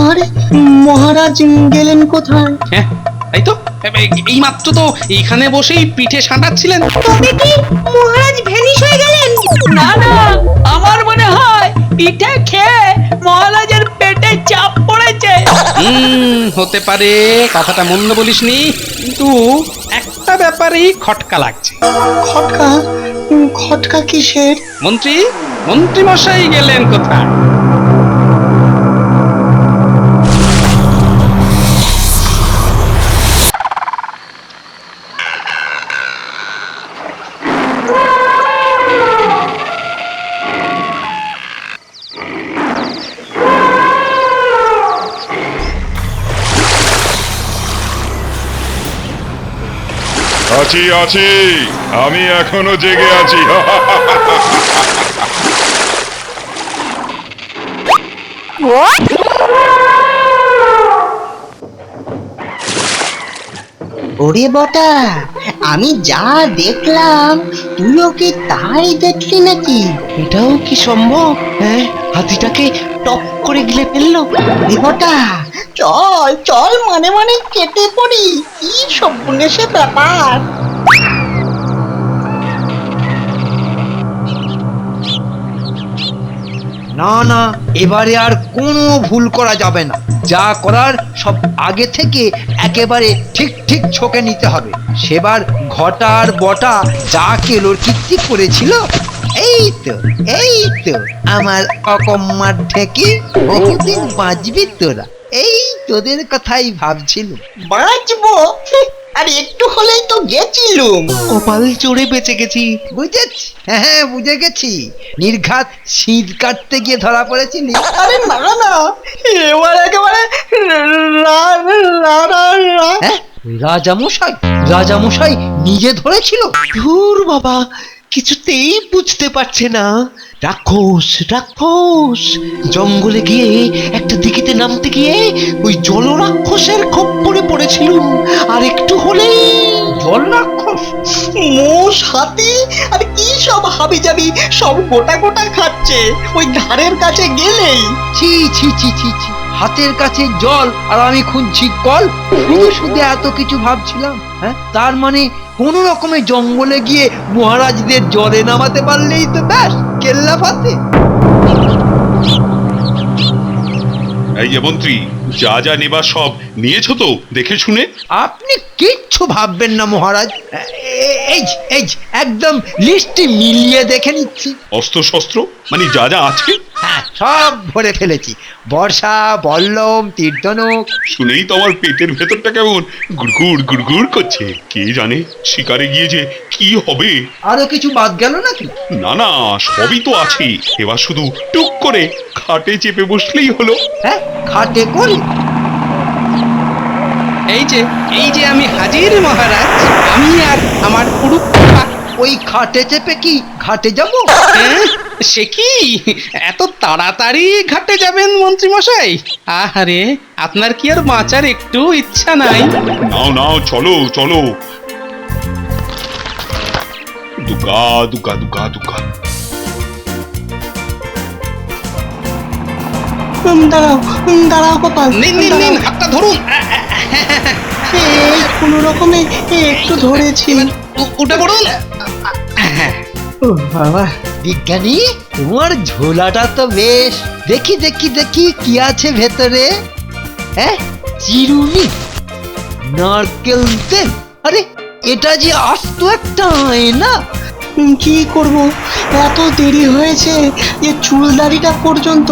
আরে মহারাজ গেলেন কোথায়? হ্যাঁ তাই তো, এই মাত্র তো এইখানে বসেই পিঠে সাঁটাচ্ছিলেন। তবে কি মহারাজ ভ্যানিশ হয়ে গেলেন? না না, আমার মনে হয় পিঠে খেয়ে মহারাজের পেটে চাপ পড়েছে। হতে পারে, কথাটা মন্দ বলিসনি, কিন্তু একটা ব্যাপারেই খটকা লাগছে। খটকা? খটকা কিসের? মন্ত্রী মশাই গেলেন কোথায়? আছি আছি, আমি এখনো জেগে আছি। ওরে বটা, আমি যা দেখলাম তুইও কি তাই দেখলি নাকি? এটাও কি সম্ভব? হ্যাঁ, হাতিটাকে টপ করে গিলে ফেললো। ওরে বটা, চল চল মানে মানে কেটে পড়ি, কি সর্বনেশে ব্যাপার। না না, এবারে আর কোনো ভুল করা যাবে না। যা করার সব আগে থেকে একেবারে ঠিক ঠিক ছকে নিতে হবে। সেবার ঘটা আর বটা যা কেলোর কীর্তি করেছিল, এই তো এই তো আমার অকম্মার থেকে বহুদিন বাঁচবি তোরা। এই তোদের কথাই ভাবছিল। বাঁচবো? আর একটু হলেই তো গেছিলুম। কপাল চড়ে বেঁচে গেছি। বুঝেছি, হ্যাঁ হ্যাঁ বুঝে গেছি। নির্ঘাত শীত কাটতে গিয়ে ধরা পড়েছিলি। আরে না না, এবার একেবারে হ্যাঁ, রাজামশাই রাজামশাই নিজে ধরেছিল? ধুর বাবা, কিছুতেই বুঝতে পারছে না। রাক্ষস রাক্ষস জঙ্গলে গিয়ে একটা দিঘিতে নামতে গিয়ে ওই জল রাক্ষসের খপ্পরে পড়েছিল। আর একটু হলেই জল রাক্ষস, মোষ, হাতি আর কি সব হাবি যাবি সব গোটা গোটা খাচ্ছে ওই ধারের কাছে গেলেই। ছি ছি ছি ছি ছি, হাতের কাছে জল আর আমি খুঁজছি কল। শুধু শুধু এত কিছু ভাবছিলাম। হ্যাঁ, তার মানে কোন রকমে জঙ্গলে গিয়ে মহারাজদের জলে নামাতে পারলেই তো ব্যাস কেল্লা ফাতে। এই যে মন্ত্রী, যা যা নেবার সব নিয়েছো তো দেখে শুনে? আপনি কিচ্ছু ভাববেন না মহারাজ, এই যে, এই যে, একদম লিস্টে মিলিয়ে দেখে নিচ্ছি। অস্ত্র শস্ত্র মানে যা যা আছে? হ্যাঁ, সব ভরে ফেলেছি। বর্ষা, বল্লম, তীর্ধনুক। শুনেই তো আমার পেটের ভেতরটা কেমন গুড়গুড় গুড়গুড় করছে। কে জানে শিকারে গিয়ে যে কি হবে। আরো কিছু বাদ গেল নাকি? না না, সবই তো আছে। এবার শুধু টুক করে খাটে চেপে বসলেই হলো। হ্যাঁ, খাটে করি। এই যে আমি হাজির মহারাজ, আমি আর আমার পুরুষা। ওই খাটে চেপে কি ঘাটে যাব? হ্যাঁ, সে কি এত তাড়াতাড়ি ঘাটে যাবেন মন্ত্রী মশাই? আহারে, আপনার কি আর বাঁচার একটু ইচ্ছা নাই? নাও নাও, চলো চলো। দুগা দুগা দুগা দুগা। দাঁড়াও দাঁড়াও গোপাল, নিন নিন নিন, হাতটা ধরুন। এই কোনো রকমে একটু ধরেছি। উঠে পড়ুন। ও বাবা, বিজ্ঞানী তোমার ঝোলাটা তো বেশ। দেখি দেখি দেখি কি আছে ভেতরে। হ্যাঁ, চিরুনি, নারকেল তেল। আরে, এটা যে আস্ত একটা আয়না। কি করব, এত দেরি হয়েছে যে চুলদারিটা পর্যন্ত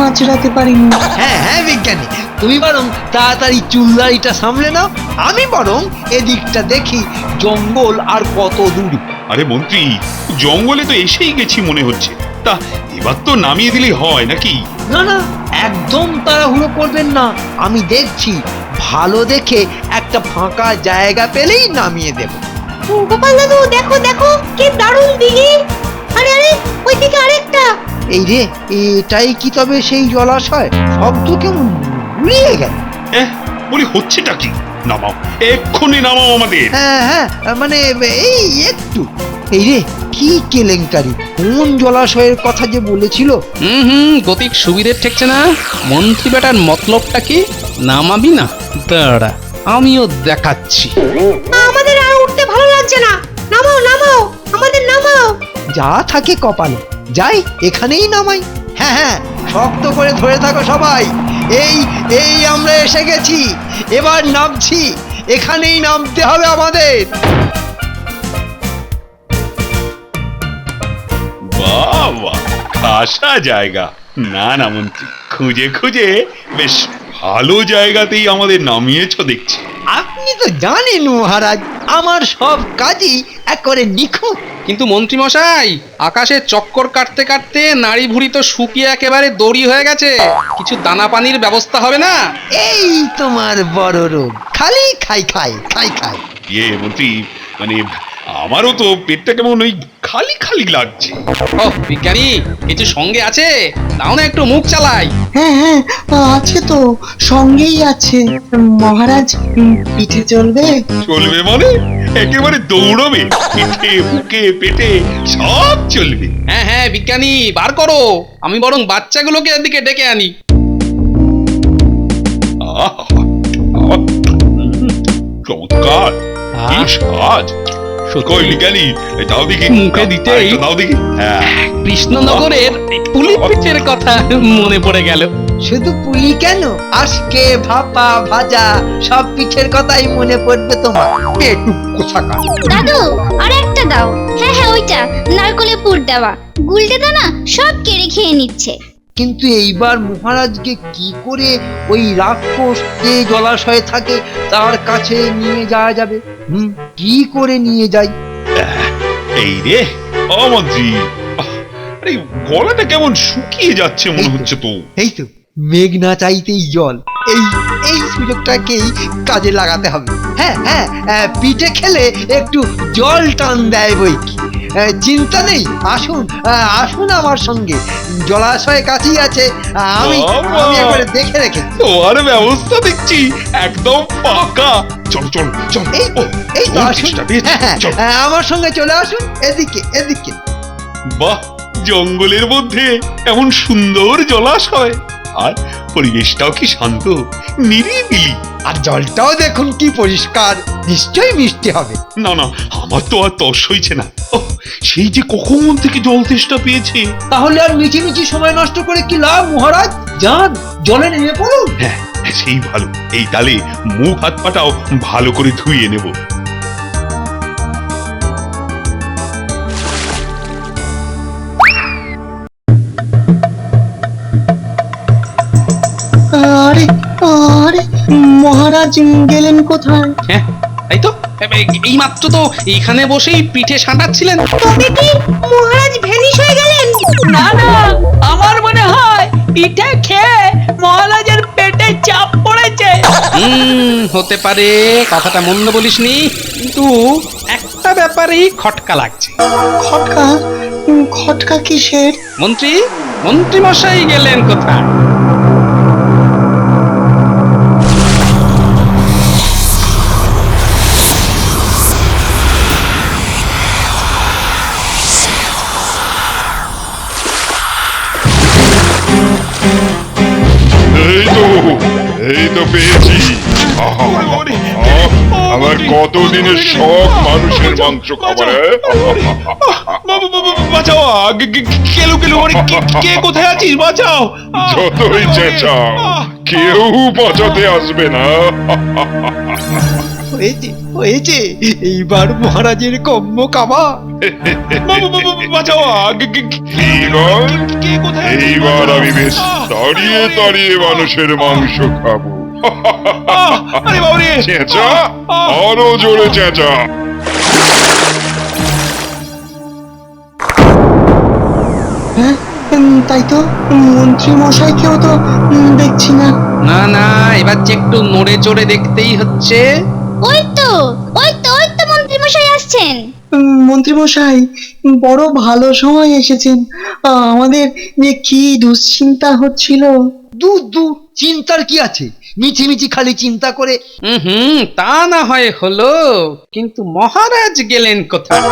আঁচড়াতে পারিনি। হ্যাঁ হ্যাঁ বিজ্ঞানী, তুমি বরং তাড়াতাড়ি চুলদারিটা সামলে নাও। আমি বরং এদিকটা দেখি জঙ্গল আর কত দূর। আরে মন্ত্রী, জঙ্গলে তো এসেই গেছি মনে হচ্ছে। তা এবার তো নামিয়ে দিলেই হয় নাকি? না না, একদম তাড়াহুড়ো করবেন না। আমি দেখছি, ভালো দেখে একটা ফাঁকা জায়গা পেলেই নামিয়ে দেব। গোপাল দাদু দেখো দেখো, কি দারুণ দিঘি। আরে আরে, ওইদিকে আরেকটা। এই রে, এটাই কি তবে সেই জলাশয়? শব্দ কেমন উড়িয়ে গেল। বলি হচ্ছেটা কি? নামাও, এক্ষুনি নামাও আমাদের। হ্যাঁ হ্যাঁ, মানে এই একটু এই রে, কি কেলেঙ্কারি! কোন জলাশয়ের কথা যে বলেছিল? গতিক সুবিধের ঠেকছে না। মন্ত্রী বেটার মতলবটা কি? নামাবি না? দাঁড়া, আমিও দেখাচ্ছি। আমাদের আর উঠতে ভালো লাগছে না, নামাও নামাও, আমাদের নামাও। যা থাকে কপালে, যাই এখানেই নামাই। হ্যাঁ হ্যাঁ, শক্ত করে ধরে থাকো সবাই। এই এই আমরা এসে গেছি, এবার নামছি। এখানেই নামতে হবে আমাদের। বাবা, খাসা জায়গা। না না মন্ত্রী, খুঁজে খুঁজে বেশ ভালো জায়গাতেই আমাদের নামিয়েছ দেখছি। আপনি তো জানেন মহারাজ, আমার সব কাজই একেবারে নিখুঁত। কিন্তু মন্ত্রী মশাই, আকাশে চক্কর কাটতে কাটতে নাড়ি ভুড়ি তো শুকিয়ে একেবারে দড়ি হয়ে গেছে। কিছু দানা পানির ব্যবস্থা হবে না? এই তোমার বড় রোগ, খালি খাই খাই খাই খাই। মন্ত্রী, মানে আমারও তো পেটটা কেমন ওই খালি খালি লাগছে। ও বিজ্ঞানী, কিছু সঙ্গে আছে? দাও না একটু মুখ চালাই। হ্যাঁ হ্যাঁ, আছে তো, সঙ্গেই আছে। মহারাজ, পিঠে চলবে? চলবে মানে একেবারে দৌড়বে, পিঠে বুকে পেটে সব চলবে। হ্যাঁ হ্যাঁ বিজ্ঞানী, বার করো। আমি বরং বাচ্চাগুলোকে এদিকে ডেকে আনি। আহা, চমৎকার, কি সাজ! কই বিজ্ঞানী, দাও দেখি, মুখে দিতেই আরেকটু দাও দেখি। হ্যাঁ, কৃষ্ণনগরের পুলি পিঠের কথা মনে পড়ে গেল। শুধু পুলি কেন, আজকে ভাপা ভাজা সব পিঠের কথাই মনে পড়বে তোমার। পেটু কোথাকার! দাদু আর একটা দাও। হ্যাঁ হ্যাঁ, ওইটা নারকলে পুর দেওয়া। গুলটেটা না সব কেড়ে খেয়ে নিচ্ছে। কিন্তু এইবার মহারাজকে কি করে ওই রাক্ষস যে জলাশয়ে থাকে তার কাছে নিয়ে যাওয়া যাবে? কি করে নিয়ে যাই? এই রে মন্ত্রী, আরে গলাটা কেমন শুকিয়ে যাচ্ছে মনে হচ্ছে তো। এই তো, মেঘ না চাইতেই জল। এই এই সুযোগটাকেই কাজে লাগাতে হবে। হ্যাঁ হ্যাঁ, পিঠে খেলে একটু জল টান দেয় বই কি। চিন্তা নেই, আসুন আসুন আমার সঙ্গে। জলাশয় কাছেই আছে, আমি আমি একবারে দেখে রেখে। তোমার ব্যবস্থা দেখছি একদম পাকা। চল চল চল। এই তো, এই তো ওই আসুন। চেষ্টা পেয়েছি। হ্যাঁ চল। হ্যাঁ, আমার সঙ্গে চলে আসুন, এদিকে এদিকে। বাহ, জঙ্গলের মধ্যে এমন সুন্দর জলাশয়, আর পরিবেশটাও কি শান্ত, নিরিবিলি। আর জলটাও দেখুন কি পরিষ্কার, নিশ্চয়ই মিষ্টি হবে। না না, আমার তো আর তর্স হইছে না। ওহ, সেই যে কখন থেকে জল তেষ্টা পেয়েছে। তাহলে আর মিছিমিছি সময় নষ্ট করে কি লাভ মহারাজ? যান, জলে নেমে পড়ুন। হ্যাঁ, সেই ভালো। এই তালে মুখ হাত পাটাও ভালো করে ধুয়ে নেব। আরে আরে, মহারাজ গেলেন কোথায়? হ্যাঁ তাই তো, এই মাত্র তো এখানে বসেই পিঠে সাঁটাচ্ছিলেন। তবে কি মহারাজ ভ্যানিশ হয়ে গেলেন? না না, আমার মনে হয় পিঠে খেয়ে মহারাজের পেটে চাপ পড়েছে। হতে পারে, কথাটা মন্দ বলিসনি, কিন্তু একটা ব্যাপারেই খটকা লাগছে। খটকা? খটকা কিসের? মন্ত্রী মশাই গেলেন কোথায়? এই তো পেয়েছি। আমার কতদিনের শখ মানুষের মাংস খাবার। বাঁচাও, কেলু কেলু, কে কোথায় আছিস? বাঁচাও। যতই চেঁচাও কেউ বাঁচাতে আসবে না। হয়েছে হয়েছে, এইবার মহারাজের কম্ম কাবা। বাঁচাও, কে কোথায়? এইবার আমি বেশ দাঁড়িয়ে দাঁড়িয়ে মানুষের মাংস খাবো। আরে বাবারে, চেঁচা, আরো জোরে চেঁচা। হ্যাঁ, তাই তো, মন্ত্রী মশাইকেও তো দেখছি না। না না, এবার যে একটু নড়ে চড়ে দেখতেই হচ্ছে। ওই তো মন্ত্রী মশাই আসছেন। মন্ত্রী মশাই, বড় ভালো সময় এসেছেন। আমাদের যে কি দুশ্চিন্তা হচ্ছিল। দূর দূর, চিন্তার কি আছে? মিছি খালি চিন্তা করে। তা না হয় হলো, কিন্তু মহারাজ গেলেন কোথায়?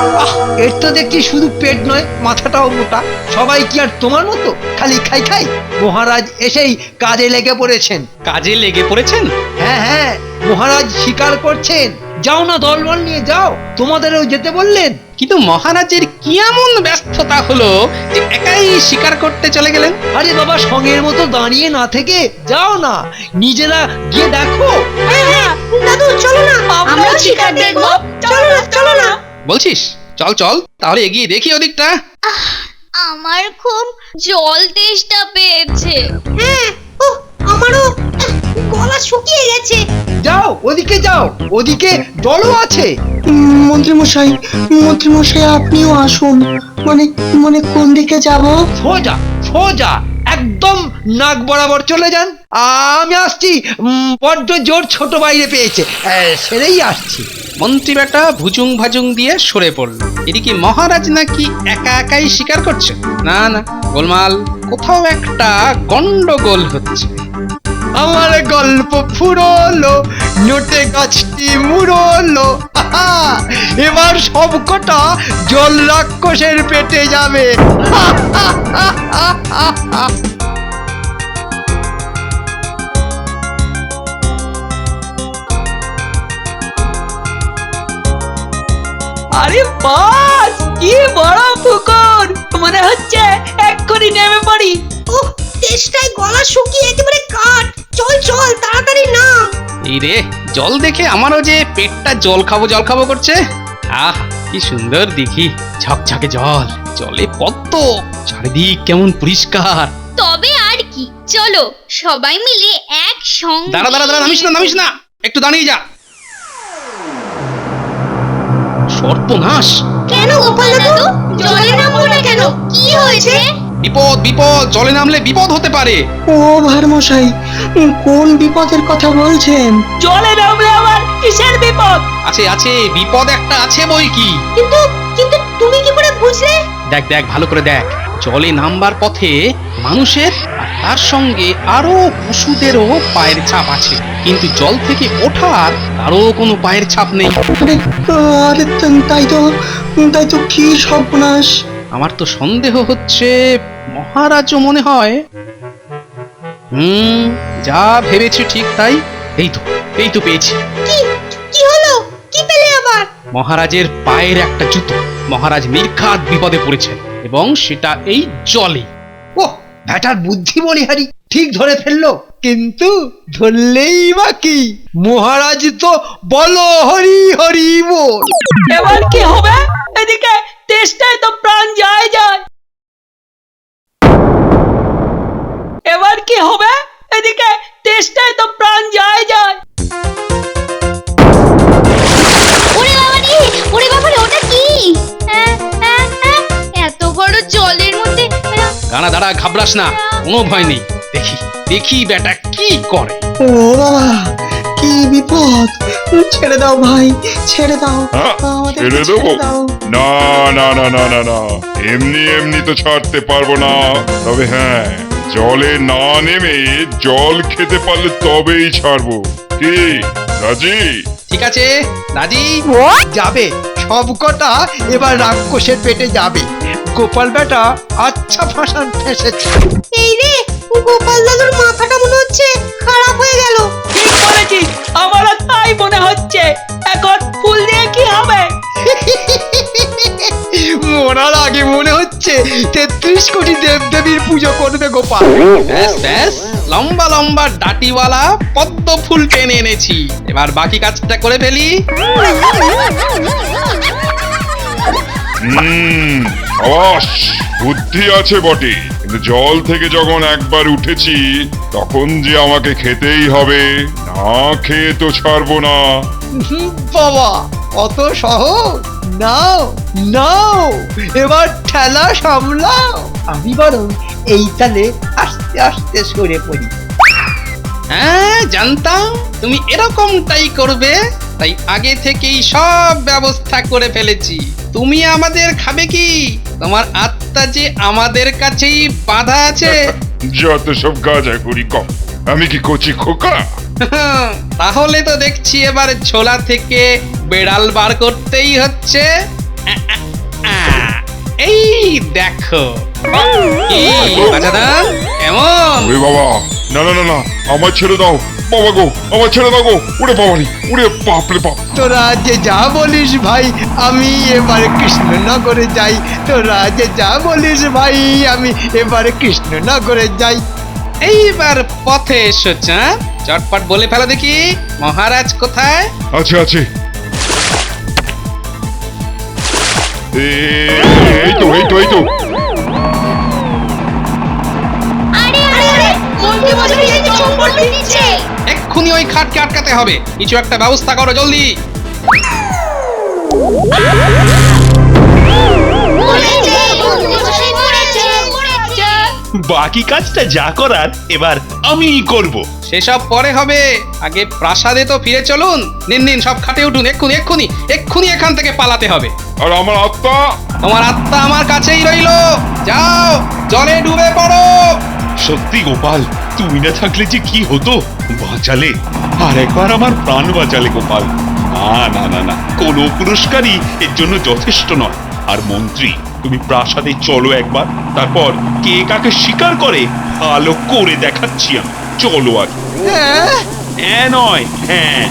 এর তো দেখছি শুধু পেট নয়, মাথাটাও মোটা। সবাই কি আর তোমার মতো খালি খাই? মহারাজ এসেই কাজে লেগে পড়েছেন। কাজে লেগে পড়েছেন? হ্যাঁ, মহারাজ স্বীকার করছেন। যাও না, দলবল নিয়ে যাও, তোমাদেরও যেতে বললেন। কিন্তু মহারাজের কি এমন ব্যস্ততা হলো যে একাই শিকার করতে চলে গেলেন? আরে বাবা, সঙ্গের মতো দাঁড়িয়ে না থেকে যাও না, নিজেরা গিয়ে দেখো। হ্যাঁ, দাদু চলো না, আমরাও শিকার দেখবো। চলো না। বলছিস? চল চল, তাহলে এগিয়ে দেখি ওদিকটা। আমার খুব জল তেষ্টা পেয়েছে। হ্যাঁ, আমারও গলা শুকিয়ে গেছে। যাও, ওদিকে যাও, ওদিকে জলও আছে। মন্ত্রীমশাই আপনিও আসুন। মানে কোন দিকে যাব? সোজা একদম নাক বরাবর চলে যান। আমি আসছি। বড্ড জোর ছোট বাইরে পেয়েছে, সেরেই আসছি। মন্ত্রী বেটা ভুজুং ভাজুং দিয়ে সরে পড়ল। এদিকে মহারাজ নাকি একা একাই শিকার করছে। না, গোলমাল, কোথাও একটা গন্ডগোল হচ্ছে। আমার গল্প ফুরলো, নোটে গাছটি মুড়লো। এবার সব কটা জল রাক্ষসের পেটে যাবে। আরে বাস, কি বড় পুকুর! মনে হচ্ছে এক্ষুনি নেমে পড়ি। তেষ্টায় গলা শুকিয়ে একেবারে কাঠ। চল তাড়াতাড়ি না। এই রে, জল দেখে আমারও যে পেটটা জল খাবো করছে। আহ, কি সুন্দর দেখি, ঝকঝকে জল, জলে পদ্ম, চারিদিক কেমন পরিষ্কার। তবে আর কি, চলো সবাই মিলে একসঙ্গে। দাঁড়া, নামিস না, একটু দাঁড়িয়ে যা। সর্বনাশ! কেন গোপাল দাদু, জলে নামবো না কেন? কি হয়েছে? বিপদ, জলে নামলে বিপদ হতে পারে। ও ভারমশাই, কোন বিপদের কথা বলছেন? জলে নামলে আবার কিসের বিপদ? আছে, বিপদ একটা আছে বই কি। কিন্তু তুমি কি করে বুঝলে? দেখ ভালো করে দেখ। জলে নামবার পথে মানুষের আর তার সঙ্গে আরো পশুদেরও পায়ের ছাপ আছে, কিন্তু জল থেকে ওঠার কারো কোনো পায়ের ছাপ নেই। আরে তাই তো কি সর্বনাশ! আমার তো সন্দেহ হচ্ছে মহারাজও মনে হয়। যা ভেবেছি ঠিক তাই। এই তো পেয়েছি। কি হলো? কি পেলে আবার? মহারাজের পায়ের একটা জুতো। মহারাজ নির্ঘাত বিপদে পড়েছেন, এবং সেটা এই জলে। ও, ব্যাটার বুদ্ধি বলিহারি, ঠিক ধরে ফেললো। কিন্তু ধরলেই বা কি, মহারাজ তো বলো হরি হরি বল। এবার কি হবে? এদিকে তেষ্টায় তো প্রাণ যায়। এবার কি হবে? এদিকে তেষ্টায় তো প্রাণ যায়। ওরে বাবারে, ওটা কি? এত বড় জলের মধ্যে। দাঁড়া, ঘাবড়াস না, কোনো ভয় নেই। দেখি বেটা কি করে। ও বাবা, কি বিপদ! ছেড়ে দাও ভাই, ছেড়ে দাও। আমাদেরকে ছেড়ে দেবো? ছেড়ে দাও। না, এমনি তো ছাড়তে পারবো না। তবে হ্যাঁ, জলে না নেমে জল খেতে পারলে তবেই ছাড়বো। কি রাজি? ঠিক আছে, রাজি। যাবে সব কটা এবার রাক্ষসের পেটে যাবে। গোপাল বেটা আচ্ছা ফাঁসান ফেসেছে। এই রে, গোপাল দাদুর মাথাটা মনে হচ্ছে খারাপ হয়ে গেল। ঠিক বলেছিস, আমারও তাই মনে হচ্ছে। এখন ফুল দিয়ে কি হবে? মরার আগে মনে হচ্ছে 33 কোটি দেবদেবীর পুজো করবে গোপাল। ব্যাস, লম্বা ডাটিওয়ালা পদ্ম ফুল টেনে এনেছি। এবার বাকি কাজটা করে ফেলি। আবাস বুদ্ধি আছে বটে, কিন্তু জল থেকে যখন একবার উঠেছি তখন যে আমাকে খেতেই হবে, না খেয়ে তো ছাড়বো না। বাবা, অত সহজ? নাও, এবার ঠেলা সামলাও। আমি বরং এই তালে আস্তে আস্তে সরে পড়ি। হ্যাঁ, জানতাম তুমি এরকমটাই করবে, তাই আগে থেকেই সব ব্যবস্থা করে ফেলেছি। তুমি আমাদের খাবে কি? তোমার আত্মা যে আমাদের কাছেই বাঁধা আছে। যত সব গাঁজা করি কম। আমি কি কচি খোকা? তাহলে তো দেখছি এবার ঝোলা থেকে বেড়াল বার করতেই হচ্ছে। এই দেখো কি বাজাদা, কেমন? ওরে বাবা, না না না না, আমার ছেড়ে দাও বাবা গো, আমার ছেড়ে দাও গো। উড়ে বাবারি, উড়ে বাপরে বাপ। তোরা যে যা বলিস ভাই, আমি এবার কৃষ্ণনগরে যাই। তোরা যে যা বলিস ভাই, আমি এবারে কৃষ্ণনগরে যাই। এইবার পথে এসো চাঁদ, চটপট বলে ফেলো দেখি মহারাজ কোথায়? আছে আছে, এই তো এই তো এই তো। আরে আরে আরে মন্ত্রী মশাই এই তো চম্পট দিচ্ছে। এক্ষুনি ওই খাটকে আটকাতে হবে, কিছু একটা ব্যবস্থা করো জলদি। পড়েছে, মন্ত্রী মশাই পড়েছে, পড়েছে। বাকি কাজটা যা করার এবার আমিই করব। সেসব পরে হবে, আগে প্রাসাদে তো ফিরে চলুন। নিন নিন, সব খাটে উঠুন, এক্ষুনি এক্ষুনি এক্ষুনি এখান থেকে পালাতে হবে। আর আমার আত্মা? তোমার আত্মা আমার কাছেই রইলো, যাও জলে ডুবে পড়ো। সত্যি গোপাল, তুমি না থাকলে যে কি হতো। বাঁচালে, আর একবার আমার প্রাণ বাঁচালে গোপাল। না না না না, কোনো পুরস্কারই এর জন্য যথেষ্ট নয়। আর মন্ত্রী, তুমি প্রাসাদে চলো একবার, তারপর কে কাকে স্বীকার করে ভালো করে দেখাচ্ছি আমি। চলো আগে। হ্যাঁ, হ্যাঁ নয় হ্যাঁ।